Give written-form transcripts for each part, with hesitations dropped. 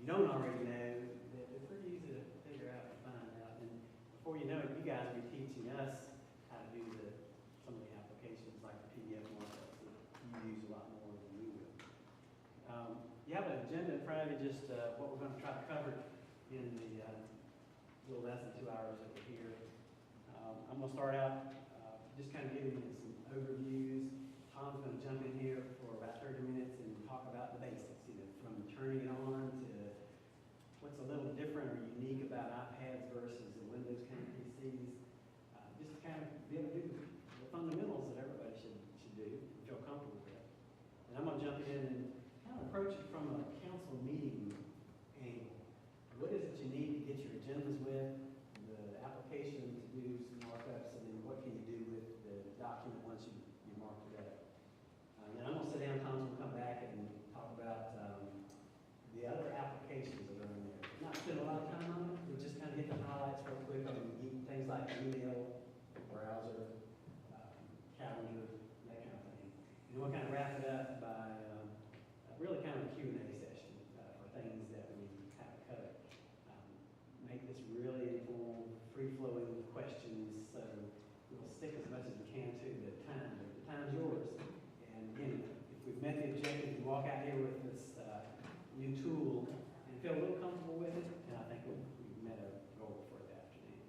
don't already know, they're pretty easy to figure out and find out. And before you know it, you guys will be teaching us how to do some of the applications like the PDF markups that you use a lot more than we will. You have an agenda in front of you, just what we're going to try to cover in the little less than 2 hours that we're here. I'm going to start out just kind of giving you some overviews. Tom's going to jump in here for about 30 minutes and talk about the basics, from turning it on to what's a little different or unique about iPads versus the Windows kind of PCs. Just to kind of be able to do the fundamentals that everybody should do and feel comfortable with. And I'm going to jump in and kind of approach it from a council meeting angle. What is it you need to get your agendas with, the application to do some markups, and then what can you do with the document once you marked it up. And then I'm going to sit down, Tom's going to come back and talk about the other applications that are in there. Not spend a lot of time on it, but just kind of hit the highlights real quick on things like email, browser, calendar, that kind of thing. And we'll kind of wrap it up by really kind of a Q&A session for things that we have covered. Make this really informal, free-flowing questions, so we'll stick as much as we can to the time. The time's yours. And again, if we've met the objective, you walk out here with this new tool and feel a little comfortable with it, and I think we've met a goal for the afternoon.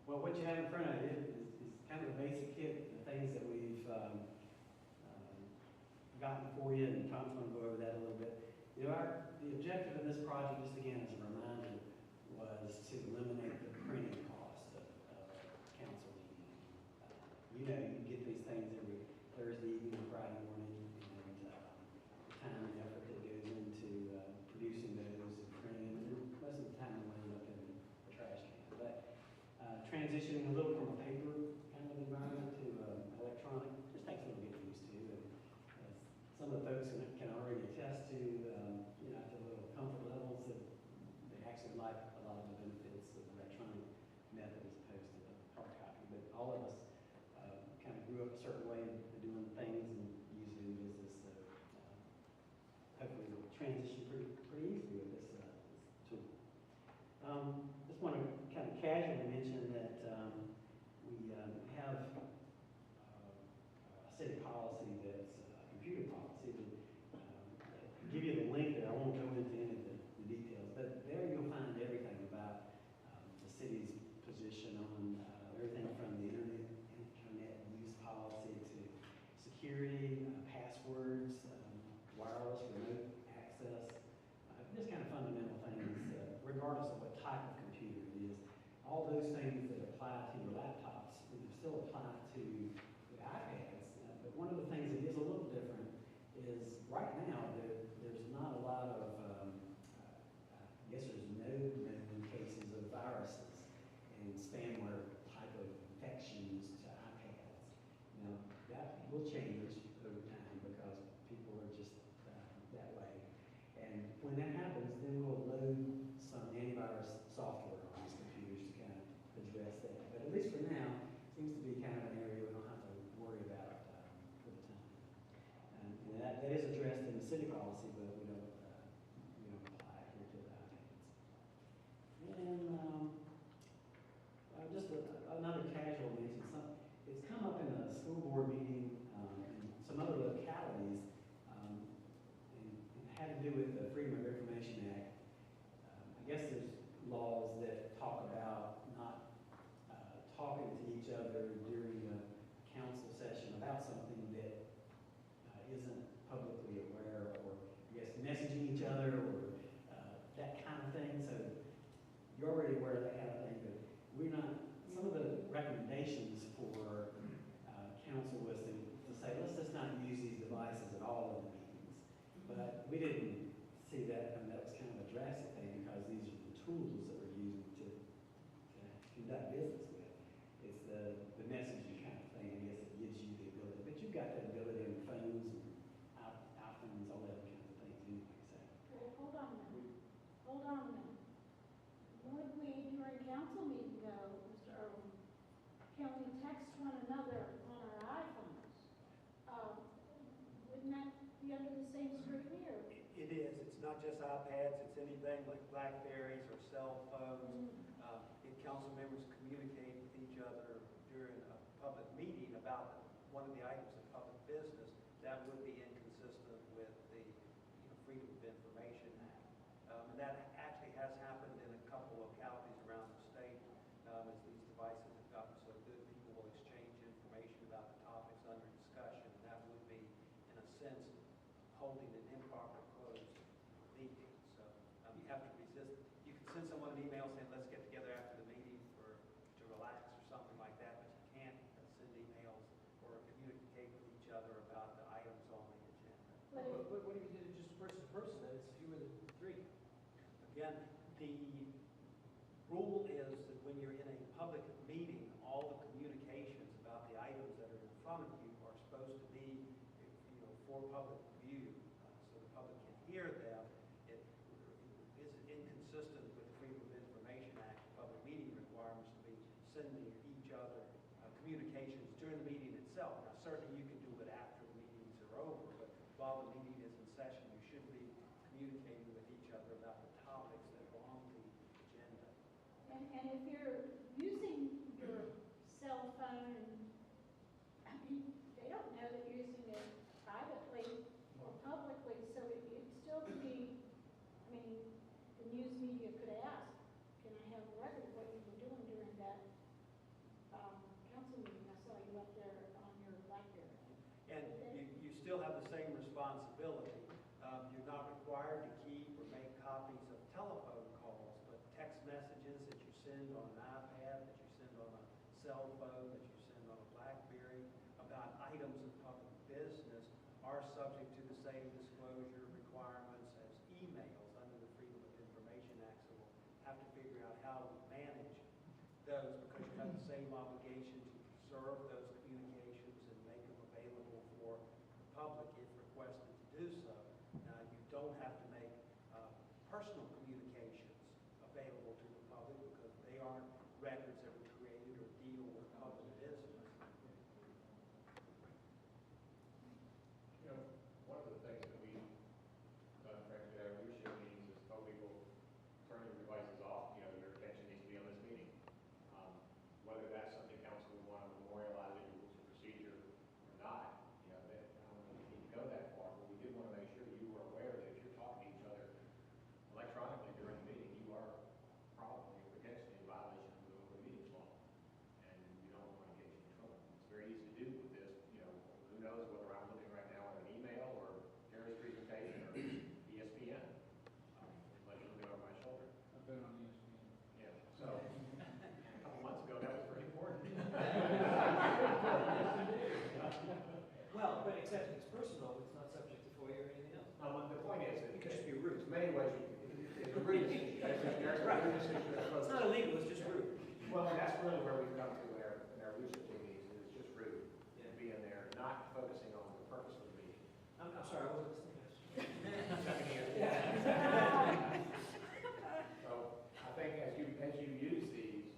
Well, what you have in front of you is kind of a basic kit, the things that we've gotten for you, and Tom's going to go over that a little bit. The objective of this project, just again as a reminder, was to eliminate the printing cost of a council meeting. You can get these things every Thursday evening or Friday morning, and the time and effort that goes into producing those and printing them, and most of the time they wind up in the trash can. But transitioning a little from a paper kind of environment to electronic just takes a little getting used to. And some of the folks can already attest to, at the little comfort levels that they actually like a lot of the benefits of the electronic method as opposed to the hard copy. But all of us kind of grew up a certain way of doing things and using it in business. So hopefully we'll transition pretty easily with this tool. Just want to kind of casually mention that we have a city policy that's a computer policy. I'll give you the link there. I won't go into any of the details, but there you'll find everything about the city's position on everything from the internet use policy to security, passwords, wireless, remote access, just kind of fundamental things, regardless of what type of computer it is. All those things that apply to your laptops still apply to the iPads. But one of the things that is a little different is right now there's not a lot of, I guess there's no known cases of viruses and spamware type of infections to iPads. Now that will change over time because people are just that way. And when that happens, then we'll load some antivirus software on these computers to kind of address that. But at least for now, it seems to be kind of an area we don't have to worry about for the time. And that is addressed in the city policy, but we don't apply it here to the iPads. And just another casual mention. It's come up in a school board meeting in some other localities. Had to do with the Freedom of Information Act. I guess there's laws that talk about not talking to each other during a council session about something that isn't publicly aware, or I guess messaging each other, or that kind of thing. So you're already aware of that kind of thing, but we're not. Some of the recommendations for council was to say, let's just not use these devices at all in the meetings. But we didn't see that, and that was kind of a drastic thing because these are the tools that we're using to not just iPads, it's anything like BlackBerries or cell phones. If council members communicate with each other during a public meeting about one of the items of public business, that would be inconsistent with the Freedom of Information Act. And that actually has happened in a couple of localities around the state. As these devices have gotten so good, people will exchange information about the topics under discussion. And that would be, in a sense, holding an improper closed meeting. So you have to resist. You can send someone an email saying, let's get together after the meeting to relax or something like that, but you can't send emails or communicate with each other about the items on the agenda. But what if you did it just person to person, then it's fewer than 3? Again, the rule is that when you're in a public meeting, all the communications about the items that are in front of you are supposed to be, for public view, so the public can hear them. It is inconsistent with the Freedom of Information Act. Public meeting requirements to be sending each other communications during the meeting itself. Now, certainly you can do it after the meetings are over, but while the meeting is in session, you should be communicating with each other about the topics that are on the agenda. And if you're using your cell phone, I mean, they don't know that you're using it privately or publicly, so it still could be, I mean, the news media could ask, can I have a record of what you were doing during that council meeting? I saw you up there on your BlackBerry. And you still have the same responsibility. You're not required to keep or make copies of telephone calls, but text messages that you send on an iPad, that you send on a cell phone, that you send on a BlackBerry about items of public business are subject to the same disclosure requirements as emails under the Freedom of Information Act. So we'll have to figure out how we manage those, because you have the same obligation to preserve those communications and make them available for the public if requested to do so. You don't have to make personal communications available to the public because they aren't records that were created or deal with public business. One of the things that we've done, frankly, at our leadership meetings is tell people, turn your devices off, your attention needs to be on this meeting. Whether that's something council would want to memorialize in rules of procedure or not, I don't know if we need to go that far, but we did want to make sure that you were aware that if you're talking to each other electronically during the meeting, you are probably potentially in violation of the open meetings law, and you don't want to get you in trouble. It's very easy to do with this, who knows whether I'm looking right now at an email or Jerry's presentation or ESPN. Let you look over my shoulder. I've been on ESPN. Yeah, so a couple months ago, that was pretty important. Well, but except it's personal, it's not subject to FOIA or anything else. The point is that It could just be rude. there's many ways it's a rude issue. It's not illegal, it's just rude. Well, and that's really where we've come to in our leadership meetings, is it's just rude to be in there, not focusing on the purpose of the meeting. I'm sorry, I wasn't listening. Second here. So I think as you use these,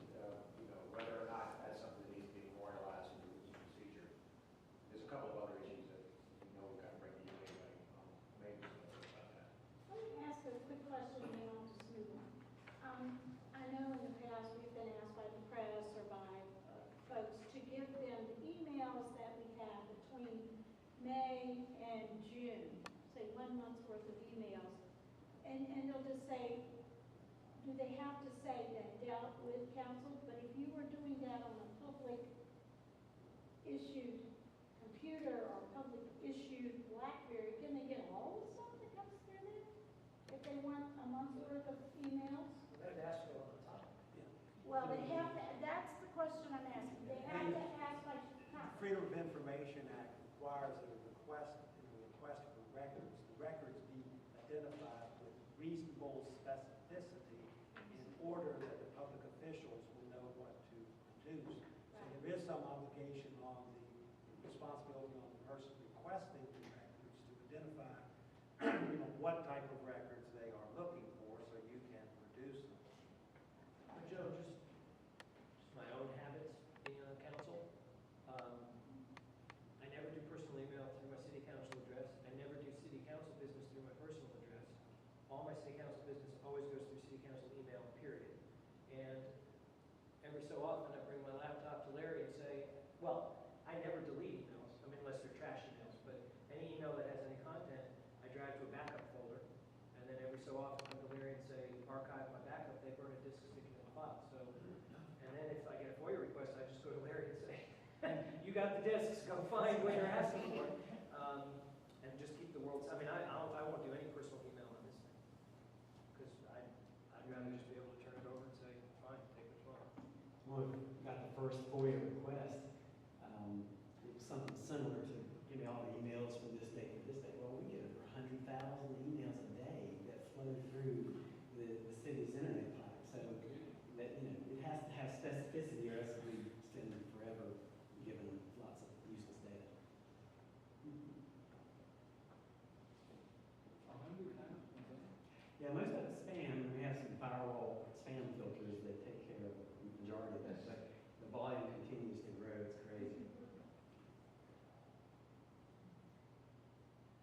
whether or not that's something that needs to be memorialized in the rules of procedure, there's a couple of other issues that we kind of bring to you anyway. Maybe something about that. Let me ask a quick question and then I'll just move on. I know in the past we've been asked by the press or by folks to give them the emails that we have between May and June, say 1 month's worth of emails. And they'll just say, do they have to say that dealt with council? But if you were doing that on a public issued computer or public issued BlackBerry, can they get all the stuff that comes through there? If they want a month's worth of emails? They'd ask for it on the top. Well, they have to, that's the question I'm asking. They have to ask by The Freedom of Information Act requires that in the request for records, the records be identified with reasonable specificity in order that the public officials will know what to produce. So there is some obligation on the responsibility on the person requesting the records to identify what type of records they are looking for so you can produce them. Joe, just my own habits being on council. I never do personal email through my city council address. I never do city council business through my personal address. always goes through city council email, period. And every so often, I bring my laptop to Larry and say, well, I never delete emails, I mean, unless they're trash emails, but any email that has any content, I drag to a backup folder, and then every so often, come to Larry and say, archive my backup, they burn a disk, stick it in the file, so, and then if I get a FOIA request, I just go to Larry and say, you got the disks, go find what you're asking for. And just keep the world, I mean, I won't do any personal email on this thing, because I'd rather just be able to turn it over and say, fine, take what you want. Well, we got the first FOIA request, it was something similar to, give me all the emails from this date to this date. Well, we get over 100,000 emails a day that flow through the city's internet pipe. So that, you know, it has to have specificity or else we spend forever giving lots of useless data. Yeah, most of it's spam, and we have some firewall spam filters that take care of the majority of that, but the volume continues to grow, it's crazy.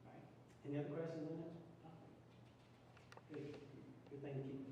All right, any other questions on that? Good, good thing to keep